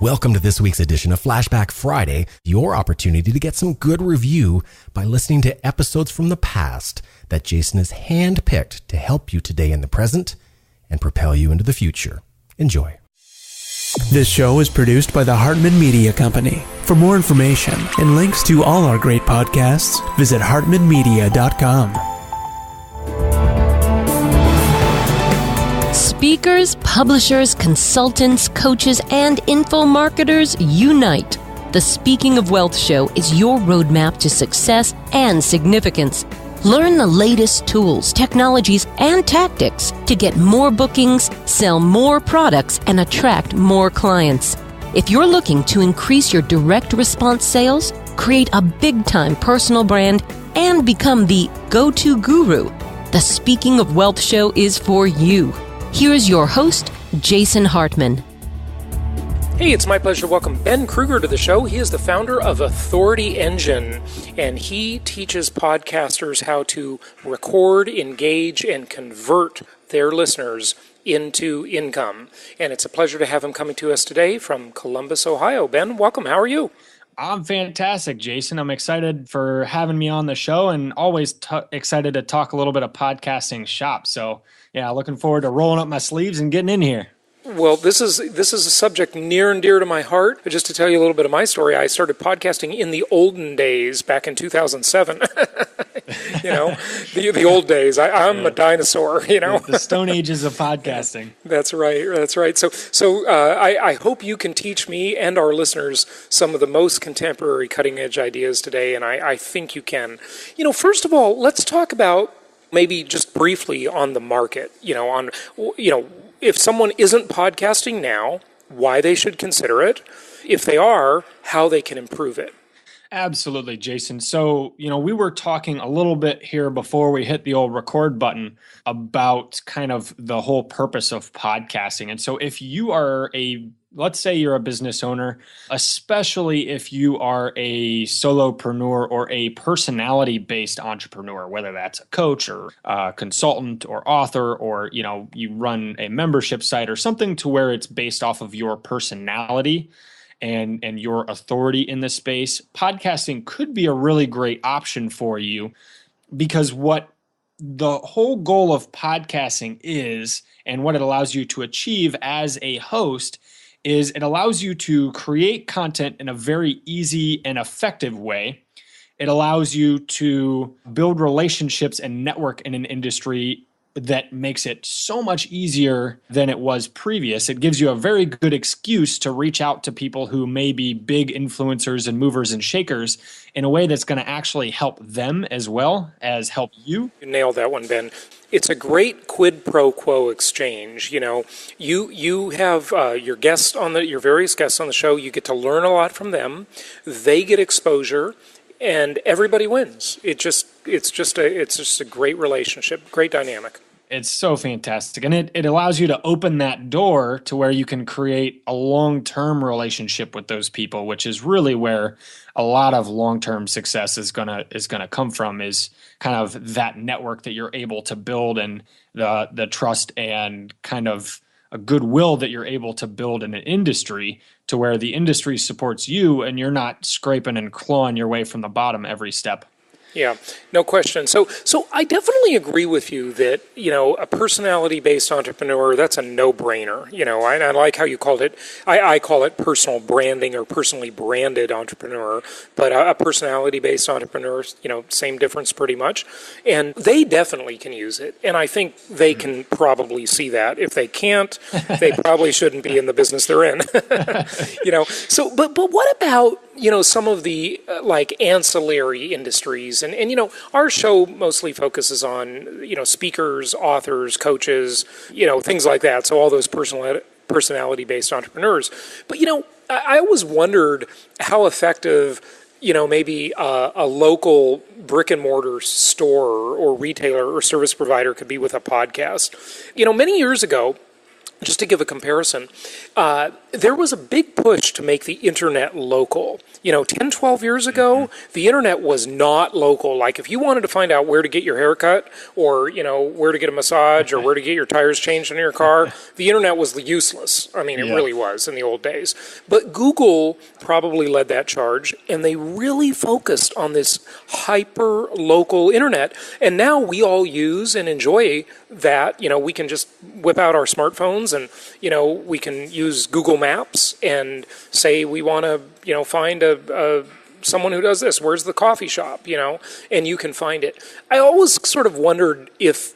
Welcome to this week's edition of Flashback Friday, your opportunity to get some good review by listening to episodes from the past that Jason has handpicked to help you today in the present and propel you into the future. Enjoy. This show is produced by the Hartman Media Company. For more information and links to all our great podcasts, visit hartmanmedia.com. Speakers, publishers, consultants, coaches, and info marketers unite. The Speaking of Wealth Show is your roadmap to success and significance. Learn the latest tools, technologies, and tactics to get more bookings, sell more products, and attract more clients. If you're looking to increase your direct response sales, create a big-time personal brand, and become the go-to guru, the Speaking of Wealth Show is for you. Here's your host, Jason Hartman. Hey, it's my pleasure to welcome Ben Krueger to the show. He is the founder of Authority Engine, and he teaches podcasters how to record, engage, and convert their listeners into income. And it's a pleasure to have him coming to us today from Columbus, Ohio. Ben, welcome. How are you? I'm fantastic, Jason. I'm excited for having me on the show and always excited to talk a little bit of podcasting shop. So yeah, looking forward to rolling up my sleeves and getting in here. Well, this is a subject near and dear to my heart. Just to tell you a little bit of my story, I started podcasting in the olden days back in 2007. The old days. I'm a dinosaur, The stone ages of podcasting. That's right. So I hope you can teach me and our listeners some of the most contemporary cutting-edge ideas today, and I think you can. First of all, let's talk about maybe just briefly on the market, if someone isn't podcasting now, why they should consider it. If they are, how they can improve it. Absolutely, Jason. So, we were talking a little bit here before we hit the old record button about kind of the whole purpose of podcasting. And so if you are let's say you're a business owner, especially if you are a solopreneur or a personality-based entrepreneur, whether that's a coach or a consultant or author, or, you run a membership site or something to where it's based off of your personality and your authority in this space, podcasting could be a really great option for you, because what the whole goal of podcasting is, and what it allows you to achieve as a host, is it allows you to create content in a very easy and effective way. It allows you to build relationships and network in an industry that makes it so much easier than it was previous. It gives you a very good excuse to reach out to people who may be big influencers and movers and shakers in a way that's going to actually help them as well as help you. You nailed that one, Ben. It's a great quid pro quo exchange. You have your guests your various guests on the show. You get to learn a lot from them. They get exposure, and everybody wins. It's just a great relationship, great dynamic. It's so fantastic. And it allows you to open that door to where you can create a long-term relationship with those people, which is really where a lot of long-term success is gonna come from, is kind of that network that you're able to build, and the trust and kind of a goodwill that you're able to build in an industry, to where the industry supports you and you're not scraping and clawing your way from the bottom every step. Yeah, no question. So I definitely agree with you that, a personality-based entrepreneur, that's a no-brainer. I like how you called it. I call it personal branding or personally branded entrepreneur, but a personality-based entrepreneur, same difference pretty much. And they definitely can use it. And I think they can probably see that. If they can't, they probably shouldn't be in the business they're in. So, but what about, some of the ancillary industries, and our show mostly focuses on, speakers, authors, coaches, things like that. So all those personality-based entrepreneurs. But, I always wondered how effective, maybe a local brick and mortar store or retailer or service provider could be with a podcast. Many years ago, just to give a comparison, there was a big push to make the internet local. 10, 12 years ago, the internet was not local. Like if you wanted to find out where to get your hair cut or, where to get a massage or where to get your tires changed on your car, the internet was useless. I mean, it really was in the old days. But Google probably led that charge, and they really focused on this hyper-local internet. And now we all use and enjoy that. We can just whip out our smartphones and, we can use Google Maps and say we want to, find someone who does this. Where's the coffee shop, and you can find it. I always sort of wondered if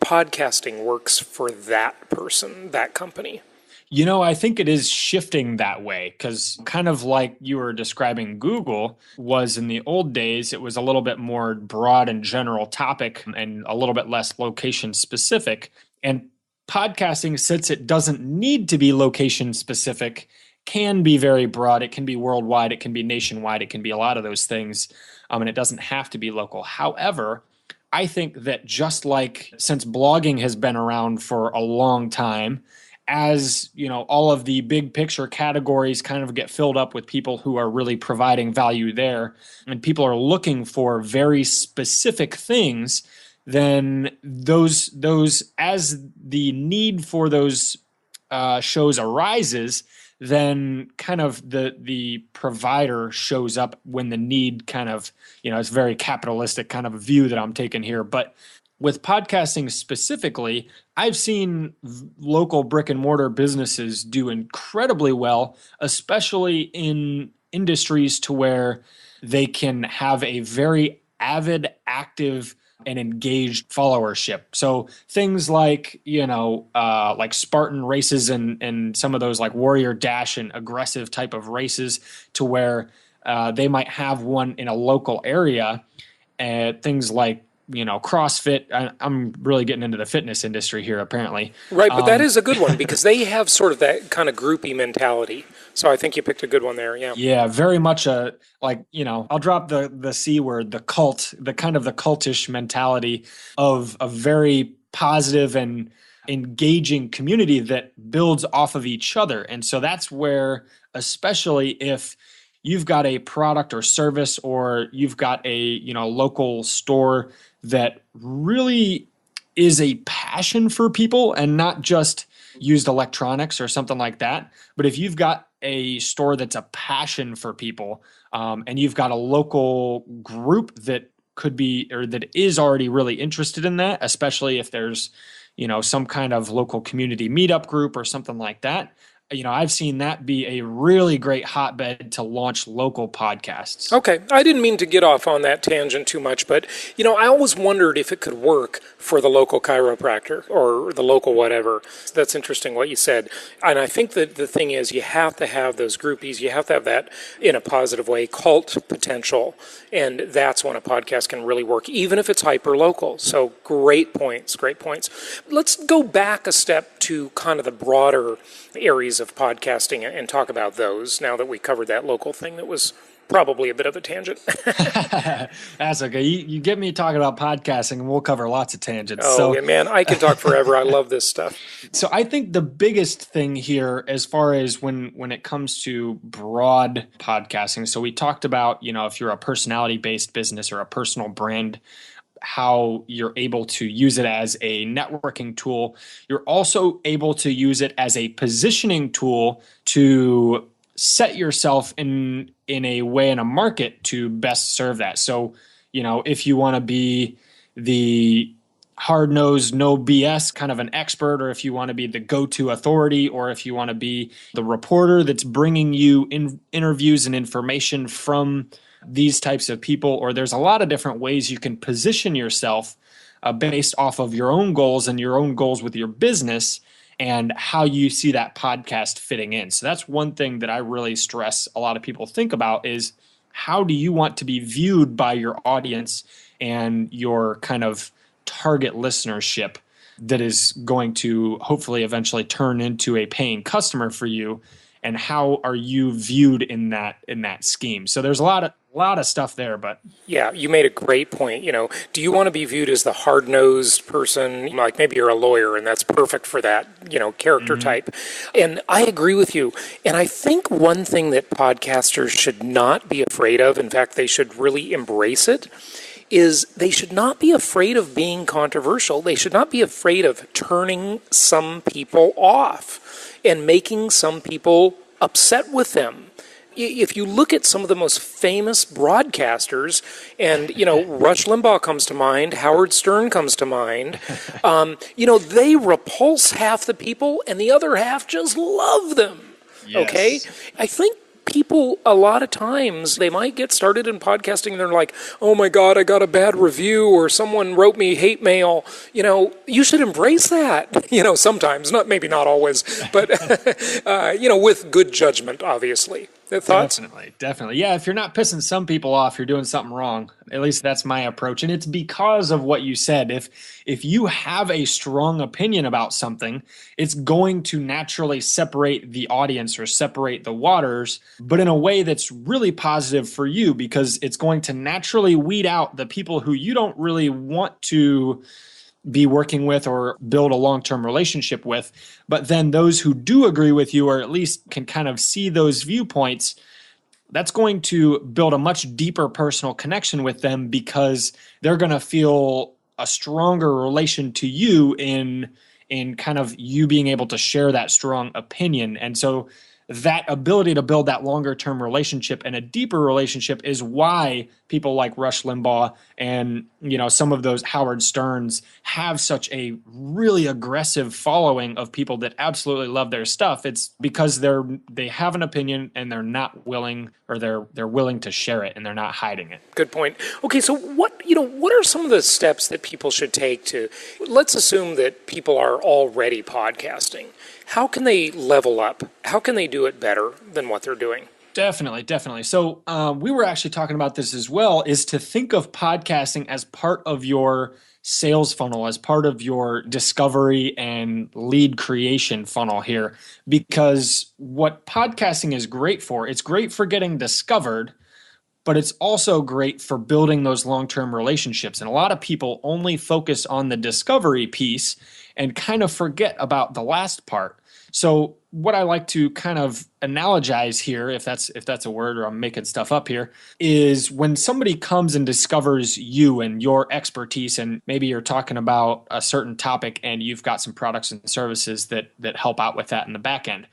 podcasting works for that person, that company. I think it is shifting that way because kind of like you were describing Google was in the old days, it was a little bit more broad and general topic and a little bit less location specific. And podcasting, since it doesn't need to be location specific, can be very broad. It can be worldwide. It can be nationwide. It can be a lot of those things. And it doesn't have to be local. However, I think that just like since blogging has been around for a long time, as all of the big picture categories kind of get filled up with people who are really providing value there, and people are looking for very specific things, then those as the need for those shows arises, then kind of the provider shows up when the need kind of, it's very capitalistic kind of a view that I'm taking here. But with podcasting specifically, I've seen local brick and mortar businesses do incredibly well, especially in industries to where they can have a very avid, active, and engaged followership. So things like, like Spartan races and some of those like Warrior Dash and aggressive type of races to where they might have one in a local area, and things like, CrossFit. I'm really getting into the fitness industry here, apparently. Right, but that is a good one because they have sort of that kind of groupie mentality. So I think you picked a good one there, yeah. Yeah, very much I'll drop the C word, the cult, the kind of the cultish mentality of a very positive and engaging community that builds off of each other. And so that's where, especially if you've got a product or service or you've got a, local store that really is a passion for people and not just used electronics or something like that. But if you've got a store that's a passion for people, and you've got a local group that could be, or that is already really interested in that, especially if there's, some kind of local community meetup group or something like that, I've seen that be a really great hotbed to launch local podcasts. Okay. I didn't mean to get off on that tangent too much, but, I always wondered if it could work for the local chiropractor or the local whatever. That's interesting what you said. And I think that the thing is you have to have those groupies. You have to have that in a positive way, cult potential. And that's when a podcast can really work, even if it's hyper-local. So great points, great points. Let's go back a step to kind of the broader areas of podcasting and talk about those now that we covered that local thing that was probably a bit of a tangent. That's okay. You get me talking about podcasting and we'll cover lots of tangents. Oh, yeah, man, I can talk forever. I love this stuff. So I think the biggest thing here as far as when it comes to broad podcasting, so we talked about, if you're a personality-based business or a personal brand, how you're able to use it as a networking tool. You're also able to use it as a positioning tool to set yourself in a way in a market to best serve that. So, if you want to be the hard-nosed, no BS kind of an expert, or if you want to be the go-to authority, or if you want to be the reporter that's bringing you interviews and information from these types of people, or there's a lot of different ways you can position yourself based off of your own goals and your own goals with your business and how you see that podcast fitting in. So that's one thing that I really stress a lot of people think about is how do you want to be viewed by your audience and your kind of target listenership that is going to hopefully eventually turn into a paying customer for you, and how are you viewed in that scheme? So there's a lot A lot of stuff there, but yeah, you made a great point. Do you want to be viewed as the hard-nosed person? Like maybe you're a lawyer and that's perfect for that, character type. And I agree with you. And I think one thing that podcasters should not be afraid of, in fact, they should really embrace it, is they should not be afraid of being controversial. They should not be afraid of turning some people off and making some people upset with them. If you look at some of the most famous broadcasters, and, Rush Limbaugh comes to mind, Howard Stern comes to mind, they repulse half the people and the other half just love them. Yes. Okay? I think people, a lot of times, they might get started in podcasting and they're like, oh my God, I got a bad review, or someone wrote me hate mail. You should embrace that, sometimes, maybe not always, but, with good judgment, obviously. Thoughts? Definitely. Yeah, if you're not pissing some people off, you're doing something wrong. At least that's my approach. And it's because of what you said. If you have a strong opinion about something, it's going to naturally separate the audience or separate the waters, but in a way that's really positive for you, because it's going to naturally weed out the people who you don't really want to be working with or build a long-term relationship with. But then those who do agree with you, or at least can kind of see those viewpoints, that's going to build a much deeper personal connection with them, because they're going to feel a stronger relation to you in kind of you being able to share that strong opinion. And so that ability to build that longer term relationship and a deeper relationship is why people like Rush Limbaugh and, some of those Howard Sterns have such a really aggressive following of people that absolutely love their stuff. It's because they have an opinion and they're not willing, or they're willing to share it and they're not hiding it. Good point. Okay, so what are some of the steps that people should take to, let's assume that people are already podcasting. How can they level up? How can they do it better than what they're doing? Definitely. So we were actually talking about this as well, is to think of podcasting as part of your sales funnel, as part of your discovery and lead creation funnel here. Because what podcasting is great for, it's great for getting discovered, but it's also great for building those long-term relationships. And a lot of people only focus on the discovery piece and kind of forget about the last part. So what I like to kind of analogize here, if that's a word, or I'm making stuff up here, is when somebody comes and discovers you and your expertise, and maybe you're talking about a certain topic and you've got some products and services that help out with that in the back end.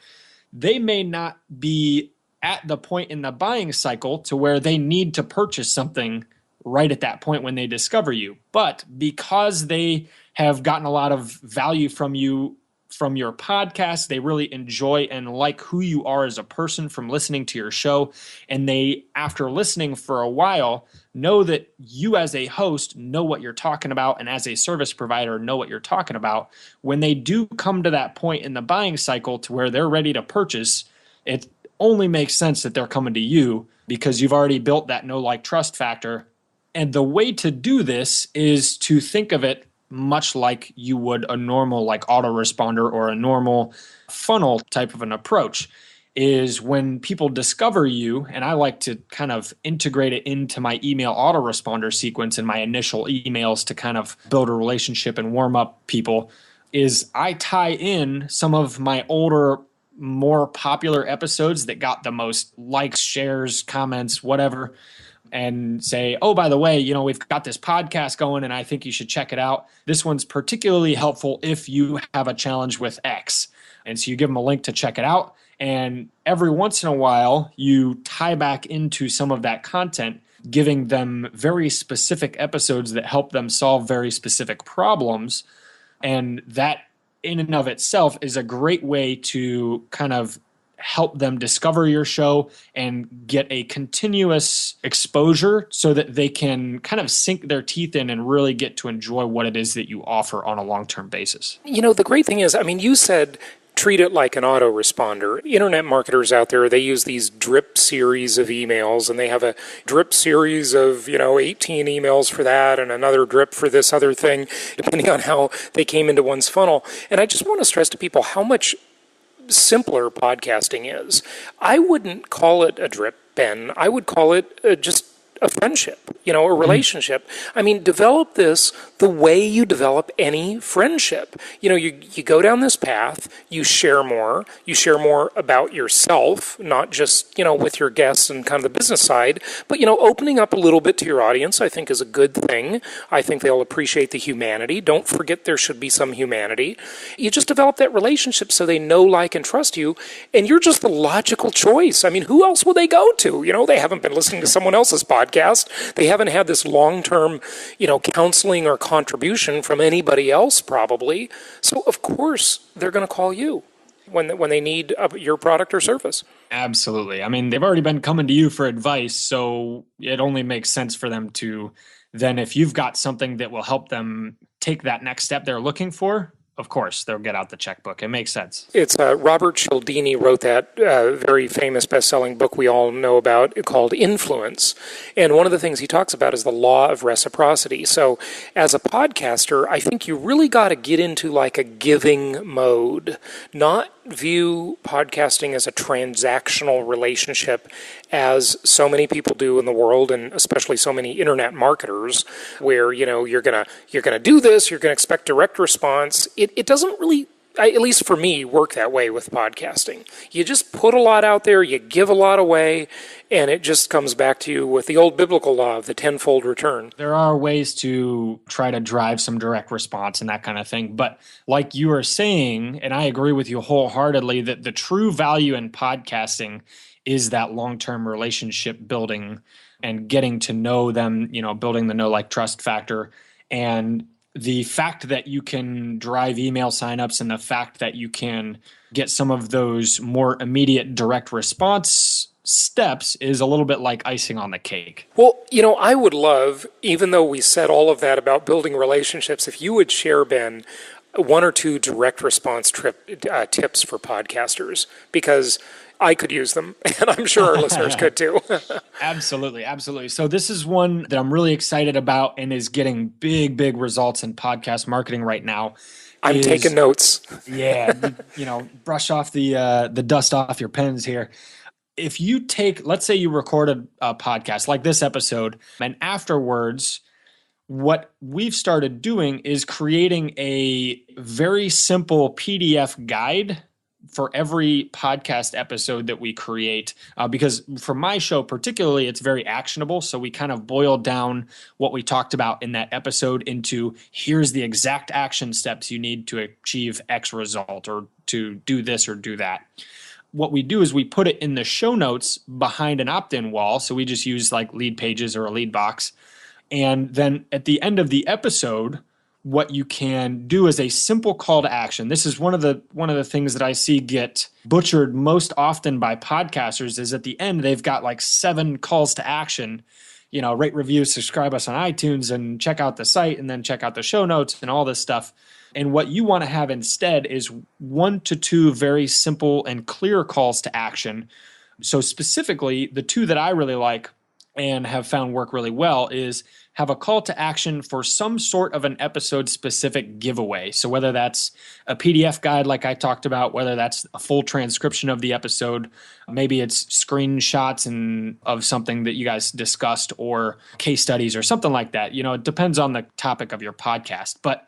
They may not be at the point in the buying cycle to where they need to purchase something right at that point when they discover you. But because they have gotten a lot of value from you, from your podcast, they really enjoy and like who you are as a person from listening to your show. And they, after listening for a while, know that you as a host know what you're talking about, and as a service provider know what you're talking about. When they do come to that point in the buying cycle to where they're ready to purchase, it only makes sense that they're coming to you, because you've already built that know, like, trust factor. And the way to do this is to think of it much like you would a normal, like, autoresponder or a normal funnel type of an approach. Is when people discover you, and I like to kind of integrate it into my email autoresponder sequence in my initial emails to kind of build a relationship and warm up people, is I tie in some of my older, more popular episodes that got the most likes, shares, comments, whatever, and say, oh, by the way, we've got this podcast going and I think you should check it out. This one's particularly helpful if you have a challenge with X. And so you give them a link to check it out. And every once in a while, you tie back into some of that content, giving them very specific episodes that help them solve very specific problems. And that in and of itself is a great way to kind of help them discover your show and get a continuous exposure so that they can kind of sink their teeth in and really get to enjoy what it is that you offer on a long-term basis. The great thing is, you said treat it like an autoresponder. Internet marketers out there, they use these drip series of emails, and they have a drip series of, 18 emails for that and another drip for this other thing, depending on how they came into one's funnel. And I just want to stress to people how much simpler podcasting is. I wouldn't call it a drip, Ben. I would call it just a friendship, a relationship. I mean, develop this the way you develop any friendship. You go down this path, you share more about yourself, not just, with your guests and kind of the business side, but, opening up a little bit to your audience, I think is a good thing. I think they'll appreciate the humanity. Don't forget there should be some humanity. You just develop that relationship so they know, like, and trust you, and you're just the logical choice. I mean, who else will they go to? They haven't been listening to someone else's podcast. They haven't had this long-term, counseling or contribution from anybody else probably. So, of course, they're going to call you when they need your product or service. Absolutely. I mean, they've already been coming to you for advice, so it only makes sense for them to then, if you've got something that will help them take that next step they're looking for, of course, they'll get out the checkbook. It makes sense. It's Robert Cialdini wrote that very famous best-selling book we all know about called Influence. And one of the things he talks about is the law of reciprocity. So as a podcaster, I think you really got to get into like a giving mode, not view podcasting as a transactional relationship as so many people do in the world, and especially so many internet marketers, where you're gonna do this, you're gonna expect direct response. It doesn't really, at least for me, work that way with podcasting. You just put a lot out there, you give a lot away, and it just comes back to you with the old biblical law of the tenfold return. There are ways to try to drive some direct response and that kind of thing. But like you are saying, and I agree with you wholeheartedly, that the true value in podcasting is that long-term relationship building and getting to know them, building the know, like, trust factor. And the fact that you can drive email signups and the fact that you can get some of those more immediate direct response steps is a little bit like icing on the cake. Well, I would love, even though we said all of that about building relationships, if you would share, Ben, one or two direct response tips for podcasters, because I could use them, and I'm sure our listeners could too. Absolutely, absolutely. So this is one that I'm really excited about and is getting big, big results in podcast marketing right now. I'm taking notes. Yeah, brush off the dust off your pens here. If you let's say you recorded a podcast like this episode, and afterwards, what we've started doing is creating a very simple PDF guide for every podcast episode that we create, because for my show particularly, it's very actionable. So we kind of boil down what we talked about in that episode into here's the exact action steps you need to achieve X result, or to do this or do that. What we do is we put it in the show notes behind an opt-in wall. So we just use like lead pages or a lead box. And then at the end of the episode, what you can do is a simple call to action. This is one of the things that I see get butchered most often by podcasters, is at the end, they've got like 7 calls to action, rate, review, subscribe us on iTunes, and check out the site, and then check out the show notes and all this stuff. And what you want to have instead is 1 to 2 very simple and clear calls to action. So specifically, the 2 that I really like and have found work really well is have a call to action for some sort of an episode specific giveaway. So whether that's a PDF guide like I talked about, whether that's a full transcription of the episode, maybe it's screenshots of something that you guys discussed, or case studies or something like that. It depends on the topic of your podcast, but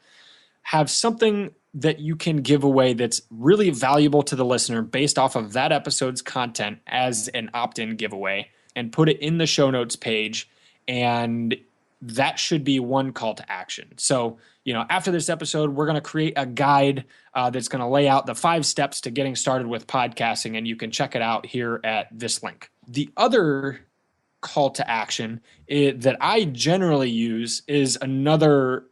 have something that you can give away that's really valuable to the listener based off of that episode's content as an opt-in giveaway, and put it in the show notes page. And that should be one call to action. So, after this episode, we're going to create a guide that's going to lay out the 5 steps to getting started with podcasting, and you can check it out here at this link. The other call to action that I generally use is another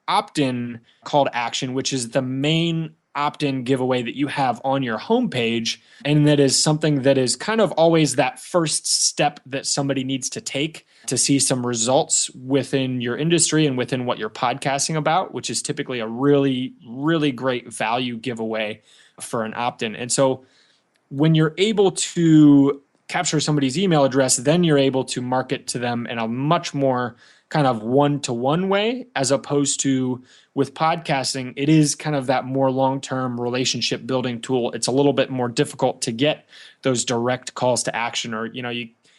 opt-in call to action, which is the main opt-in giveaway that you have on your homepage. And that is something that is kind of always that first step that somebody needs to take to see some results within your industry and within what you're podcasting about, which is typically a really, really great value giveaway for an opt-in. And so when you're able to capture somebody's email address, then you're able to market to them in a much more kind of one-to-one way, as opposed to with podcasting, it is kind of that more long-term relationship building tool. It's a little bit more difficult to get those direct calls to action, or,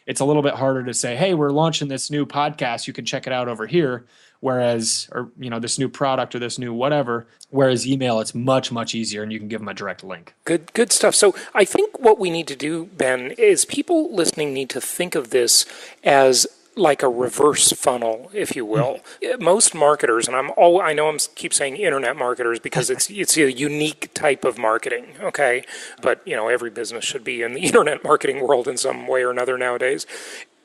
it's a little bit harder to say, hey, we're launching this new podcast. You can check it out over here. Whereas, or, this new product or this new whatever, whereas email, it's much, much easier and you can give them a direct link. Good stuff. So I think what we need to do, Ben, is people listening need to think of this as like a reverse funnel, if you will. Most marketers, and I know I'm keep saying internet marketers because it's a unique type of marketing, okay? But, every business should be in the internet marketing world in some way or another nowadays.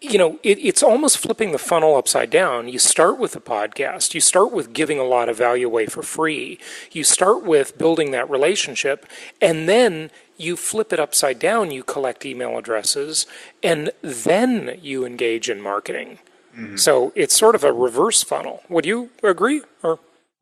It's almost flipping the funnel upside down. You start with a podcast. You start with giving a lot of value away for free. You start with building that relationship, and then you flip it upside down. You collect email addresses, and then you engage in marketing. Mm-hmm. So it's sort of a reverse funnel. Would you agree? Or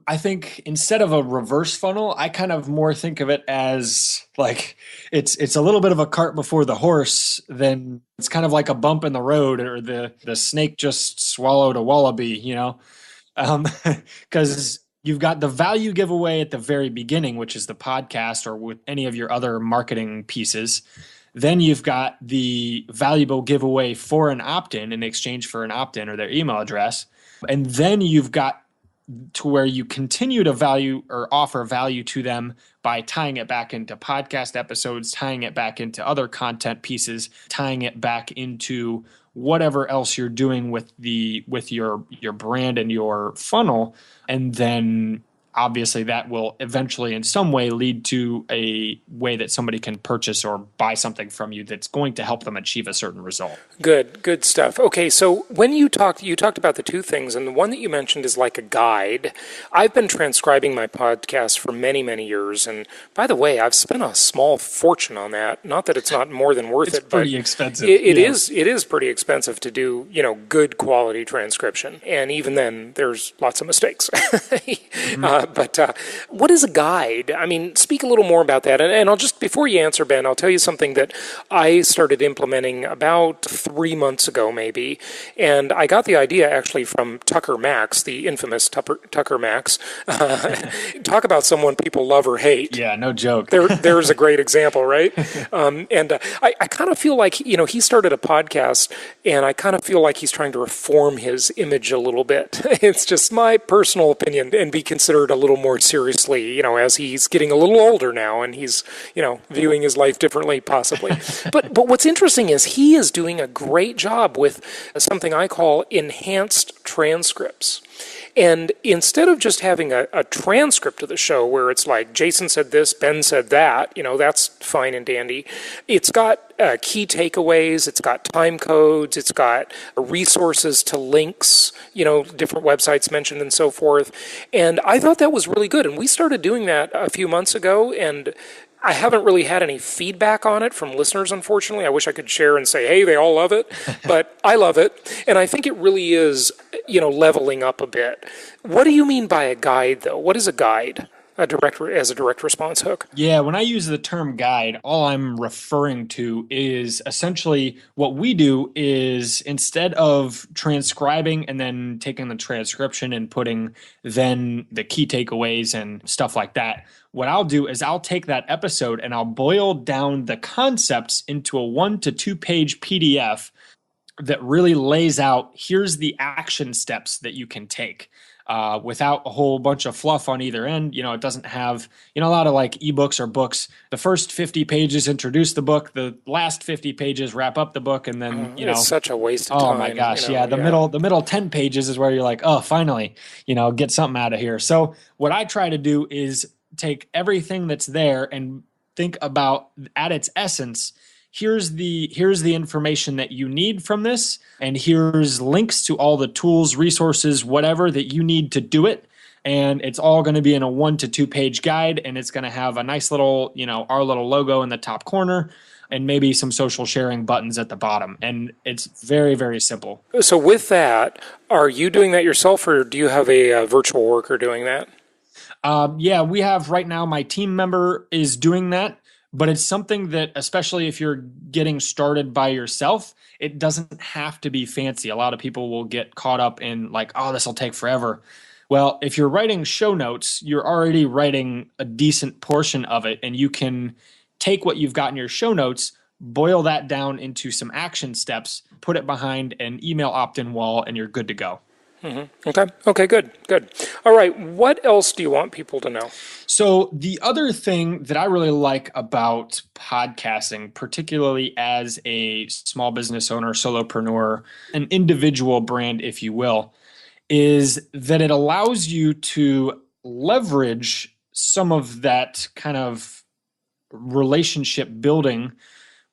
I think instead of a reverse funnel, I kind of more think of it as like it's a little bit of a cart before the horse. Then it's kind of like a bump in the road, or the snake just swallowed a wallaby, because you've got the value giveaway at the very beginning, which is the podcast or with any of your other marketing pieces. Then you've got the valuable giveaway for an opt-in in exchange for an opt-in or their email address. And then you've got to where you continue to value or offer value to them by tying it back into podcast episodes, tying it back into other content pieces, tying it back into whatever else you're doing with your brand and your funnel. And then obviously that will eventually in some way lead to a way that somebody can purchase or buy something from you that's going to help them achieve a certain result. Good stuff. Okay, so when you talked about the two things, and the one that you mentioned is like a guide. I've been transcribing my podcast for many, many years, and by the way, I've spent a small fortune on that. Not that it's not more than worth it, but pretty expensive. It is pretty expensive to do, good quality transcription, and even then, there's lots of mistakes. But what is a guide? I mean, speak a little more about that. And I'll just, before you answer, Ben, I'll tell you something that I started implementing about 3 months ago, maybe. And I got the idea actually from Tucker Max, the infamous Tucker Max. Talk about someone people love or hate. Yeah, no joke. There's a great example, right? I kind of feel like, he started a podcast, and I kind of feel like he's trying to reform his image a little bit. It's just my personal opinion, and be considered a little more seriously, as he's getting a little older now and he's, viewing his life differently possibly. But what's interesting is he is doing a great job with something I call enhanced transcripts. And instead of just having a transcript of the show where it's like, Jason said this, Ben said that, that's fine and dandy. It's got key takeaways, it's got time codes, it's got resources to links, different websites mentioned and so forth. And I thought that was really good. And we started doing that a few months ago, and I haven't really had any feedback on it from listeners, unfortunately. I wish I could share and say, hey, they all love it, but I love it. And I think it really is, leveling up a bit. What do you mean by a guide, though? What is a guide? As a direct response hook? Yeah, when I use the term guide, all I'm referring to is essentially what we do is instead of transcribing and then taking the transcription and putting then the key takeaways and stuff like that, what I'll do is I'll take that episode and I'll boil down the concepts into a 1 to 2 page PDF that really lays out, here's the action steps that you can take. Without a whole bunch of fluff on either end. It doesn't have, a lot of like ebooks or books. The first 50 pages introduce the book. The last 50 pages wrap up the book. And then, it's such a waste of time. Oh my gosh. The middle 10 pages is where you're like, oh, finally, get something out of here. So what I try to do is take everything that's there and think about at its essence, here's the information that you need from this, and here's links to all the tools, resources, whatever that you need to do it. And it's all going to be in a 1 to 2 page guide, and it's going to have a nice little, our little logo in the top corner and maybe some social sharing buttons at the bottom. And it's very, very simple. So with that, are you doing that yourself, or do you have a virtual worker doing that? Yeah, we have right now, my team member is doing that. But it's something that, especially if you're getting started by yourself, it doesn't have to be fancy. A lot of people will get caught up in like, oh, this will take forever. Well, if you're writing show notes, you're already writing a decent portion of it, and you can take what you've got in your show notes, boil that down into some action steps, put it behind an email opt-in wall, and you're good to go. Okay, good. All right, what else do you want people to know? So the other thing that I really like about podcasting, particularly as a small business owner, solopreneur, an individual brand, if you will, is that it allows you to leverage some of that kind of relationship building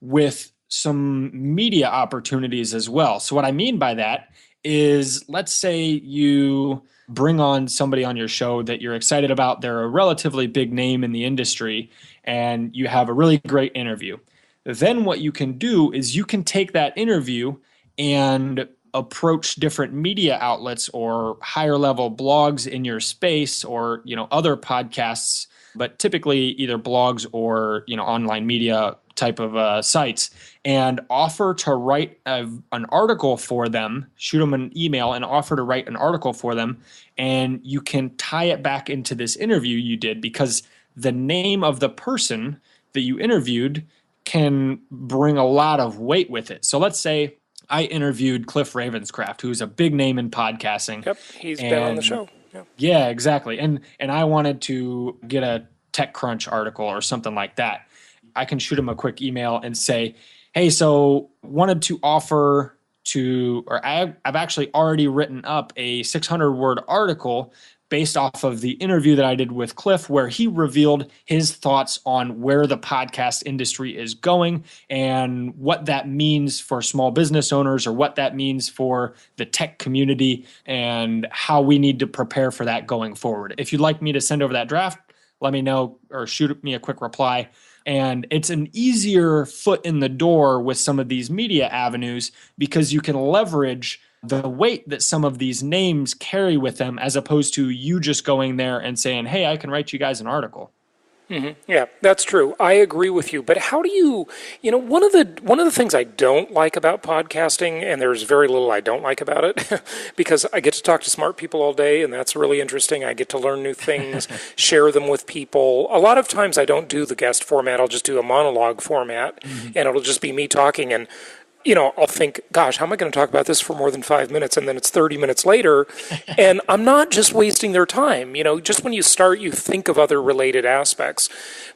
with some media opportunities as well. So what I mean by that is, let's say you bring on somebody on your show that you're excited about. They're a relatively big name in the industry, and you have a really great interview. Then what you can do is you can take that interview and approach different media outlets or higher level blogs in your space, or other podcasts, but typically either blogs or online media type of sites, and offer to write an article for them, shoot them an email and offer to write an article for them. And you can tie it back into this interview you did, because the name of the person that you interviewed can bring a lot of weight with it. So let's say I interviewed Cliff Ravenscraft, who's a big name in podcasting. Yep, he's been on the show. Yeah, exactly. And I wanted to get a TechCrunch article or something like that. I can shoot him a quick email and say, hey, so wanted to offer to, or I've actually already written up a 600-word article based off of the interview that I did with Cliff, where he revealed his thoughts on where the podcast industry is going and what that means for small business owners, or what that means for the tech community, and how we need to prepare for that going forward. If you'd like me to send over that draft, let me know, or shoot me a quick reply. And it's an easier foot in the door with some of these media avenues, because you can leverage the weight that some of these names carry with them, as opposed to you just going there and saying, hey, I can write you guys an article. Yeah, that's true. I agree with you. But how do you, one of the things I don't like about podcasting, and there's very little I don't like about it, because I get to talk to smart people all day, and that's really interesting. I get to learn new things, share them with people. A lot of times I don't do the guest format. I'll just do a monologue format, and it'll just be me talking. And I'll think, gosh, how am I going to talk about this for more than 5 minutes? And then it's 30 minutes later, and I'm not just wasting their time. Just when you start, you think of other related aspects.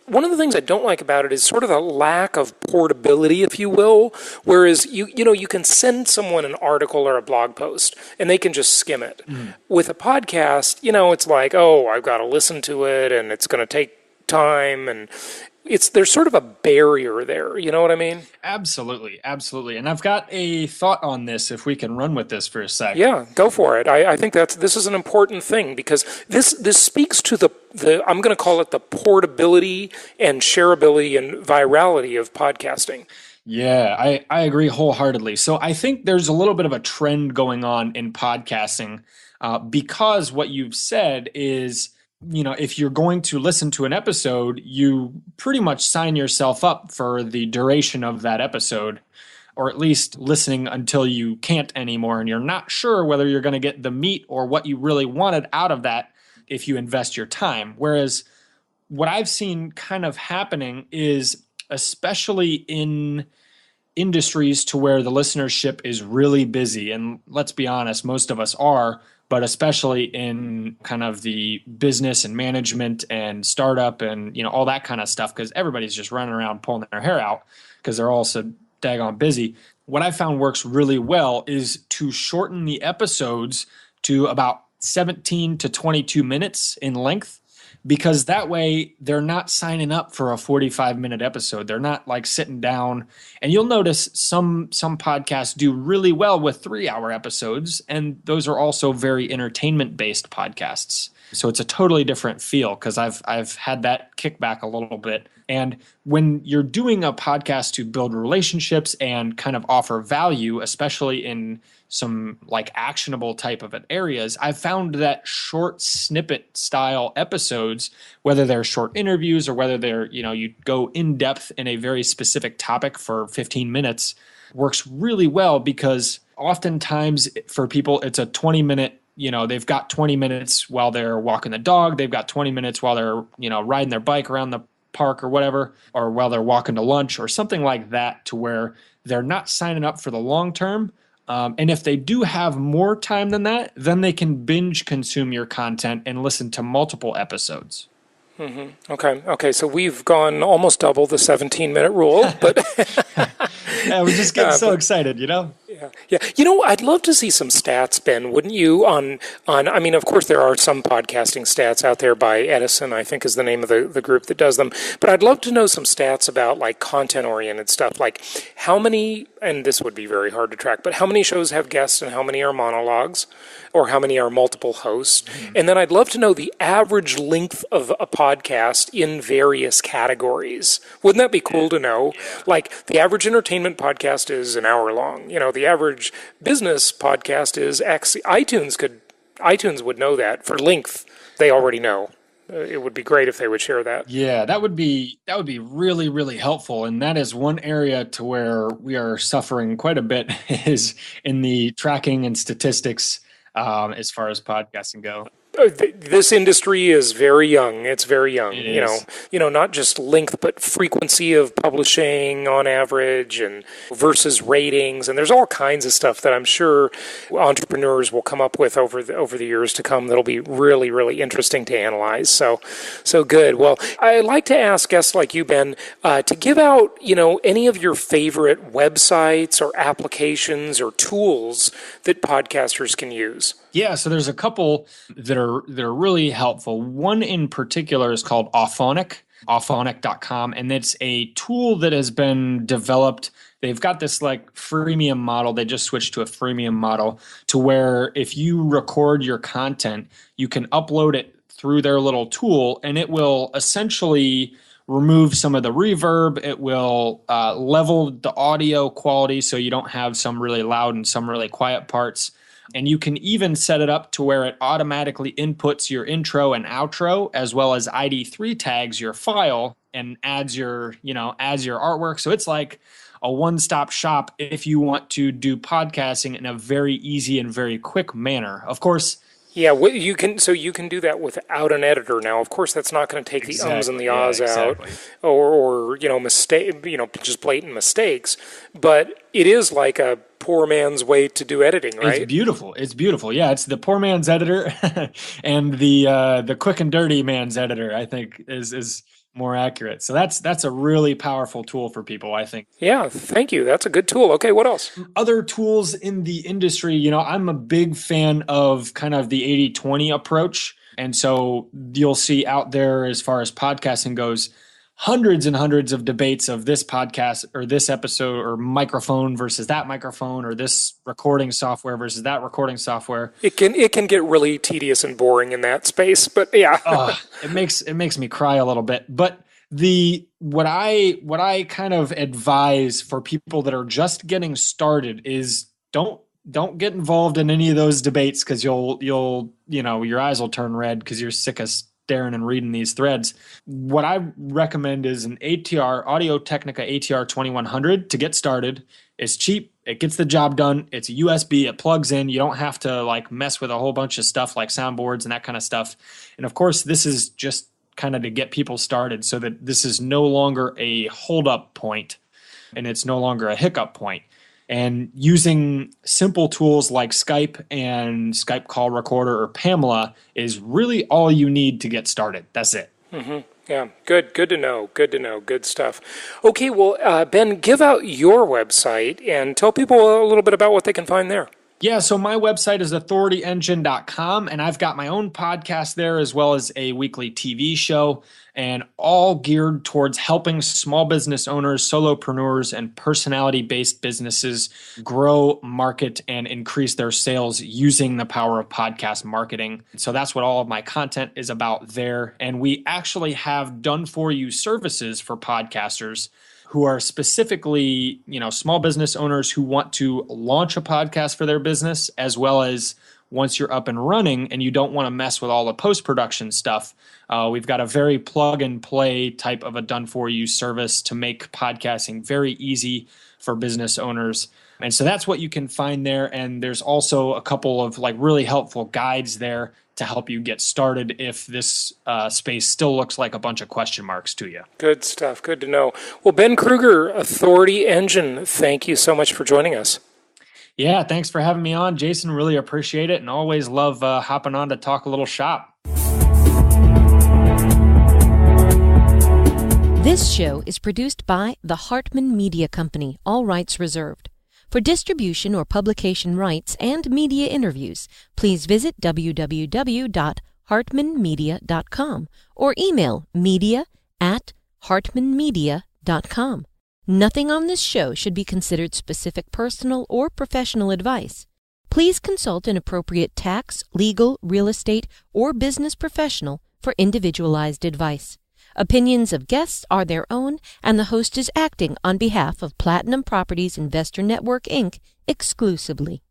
One of the things I don't like about it is sort of the lack of portability, if you will, whereas you can send someone an article or a blog post, and they can just skim it. With a podcast, it's like, oh, I've got to listen to it, and it's going to take time, and there's sort of a barrier there. You know what I mean? Absolutely. And I've got a thought on this, if we can run with this for a sec. Yeah, go for it. I think this is an important thing, because this speaks to the I'm going to call it the portability and shareability and virality of podcasting. Yeah, I agree wholeheartedly. So I think there's a little bit of a trend going on in podcasting, because what you've said is, if you're going to listen to an episode, you pretty much sign yourself up for the duration of that episode, or at least listening until you can't anymore, and you're not sure whether you're going to get the meat or what you really wanted out of that if you invest your time. Whereas what I've seen kind of happening is, especially in industries to where the listenership is really busy, and let's be honest, most of us are, but especially in kind of the business and management and startup and all that kind of stuff, because everybody's just running around pulling their hair out because they're all so daggone busy. What I found works really well is to shorten the episodes to about 17 to 22 minutes in length, because that way they're not signing up for a 45-minute episode. They're not like sitting down. And you'll notice some podcasts do really well with 3-hour episodes, and those are also very entertainment-based podcasts. So it's a totally different feel, because I've had that kickback a little bit. And when you're doing a podcast to build relationships and kind of offer value, especially in some like actionable type of areas, I've found that short snippet style episodes, whether they're short interviews or whether they're, you go in depth in a very specific topic for 15 minutes, works really well, because oftentimes for people, it's a 20-minute, they've got 20 minutes while they're walking the dog. They've got 20 minutes while they're, riding their bike around the park or whatever, or while they're walking to lunch or something like that, to where they're not signing up for the long term. And if they do have more time than that, then they can binge consume your content and listen to multiple episodes. Mm-hmm. Okay. So we've gone almost double the 17-minute rule, but yeah, we're just getting so excited, Yeah. I'd love to see some stats, Ben, wouldn't you? I mean, of course, there are some podcasting stats out there by Edison, I think is the name of the group that does them. But I'd love to know some stats about like content-oriented stuff, like how many, and this would be very hard to track, but how many shows have guests and how many are monologues, or how many are multiple hosts. Mm-hmm. And then I'd love to know the average length of a podcast in various categories. Wouldn't that be cool to know? Like the average entertainment podcast is an hour long. The average business podcast is X. iTunes would know that. For length, they already know. It would be great if they would share that. Yeah, that would be really, really helpful. And that is one area to where we are suffering quite a bit is in the tracking and statistics as far as podcasting go. This industry is very young. It's very young. It is. Not just length, but frequency of publishing on average, and versus ratings. And there's all kinds of stuff that I'm sure entrepreneurs will come up with over the years to come that'll be really, really interesting to analyze. So good. Well, I like to ask guests like you, Ben, to give out any of your favorite websites or applications or tools that podcasters can use. Yeah, so there's a couple that are really helpful. One in particular is called auphonic.com, and it's a tool that has been developed. They've got this like freemium model. They just switched to a freemium model to where if you record your content, you can upload it through their little tool, and it will essentially remove some of the reverb. It will level the audio quality so you don't have some really loud and some really quiet parts. And you can even set it up to where it automatically inputs your intro and outro, as well as ID3 tags your file and adds your artwork. So it's like a one-stop shop if you want to do podcasting in a very easy and very quick manner. Of course. Yeah, you can do that without an editor now. Of course, that's not going to take the ums and the ahs out, or just blatant mistakes. But it is like a poor man's way to do editing, right? It's beautiful. Yeah, it's the poor man's editor, and the quick and dirty man's editor, I think, is more accurate. So that's a really powerful tool for people, I think. Yeah, thank you. That's a good tool. Okay, what else? Other tools in the industry, I'm a big fan of kind of the 80-20 approach. And so you'll see out there, as far as podcasting goes, hundreds and hundreds of debates of this podcast or this episode, or microphone versus that microphone, or this recording software versus that recording software. It can get really tedious and boring in that space, but yeah. It makes me cry a little bit. But what I kind of advise for people that are just getting started is don't get involved in any of those debates, because you'll your eyes will turn red because you're sick of staring and reading these threads. What I recommend is an ATR, Audio-Technica ATR 2100 to get started. It's cheap. It gets the job done. It's a USB. It plugs in. You don't have to like mess with a whole bunch of stuff like soundboards and that kind of stuff. And of course, this is just kind of to get people started so that this is no longer a hold-up point and it's no longer a hiccup point. And using simple tools like Skype and Skype Call Recorder or Pamela is really all you need to get started. That's it. Mm-hmm. Yeah, good to know. Good stuff. Okay, well, Ben, give out your website and tell people a little bit about what they can find there. Yeah, so my website is authorityengine.com, and I've got my own podcast there as well as a weekly TV show, and all geared towards helping small business owners, solopreneurs, and personality-based businesses grow, market, and increase their sales using the power of podcast marketing. So that's what all of my content is about there. And we actually have done-for-you services for podcasters who are specifically, small business owners who want to launch a podcast for their business, as well as once you're up and running and you don't want to mess with all the post-production stuff. We've got a very plug-and-play type of a done-for-you service to make podcasting very easy for business owners. And so that's what you can find there. And there's also a couple of like really helpful guides there to help you get started if this space still looks like a bunch of question marks to you. Good stuff. Good to know. Well, Ben Krueger, Authority Engine, thank you so much for joining us. Yeah, thanks for having me on, Jason. Really appreciate it, and always love hopping on to talk a little shop. This show is produced by the Hartman Media Company, all rights reserved. For distribution or publication rights and media interviews, please visit www.hartmanmedia.com or email media@hartmanmedia.com. Nothing on this show should be considered specific personal or professional advice. Please consult an appropriate tax, legal, real estate, or business professional for individualized advice. Opinions of guests are their own, and the host is acting on behalf of Platinum Properties Investor Network, Inc. exclusively.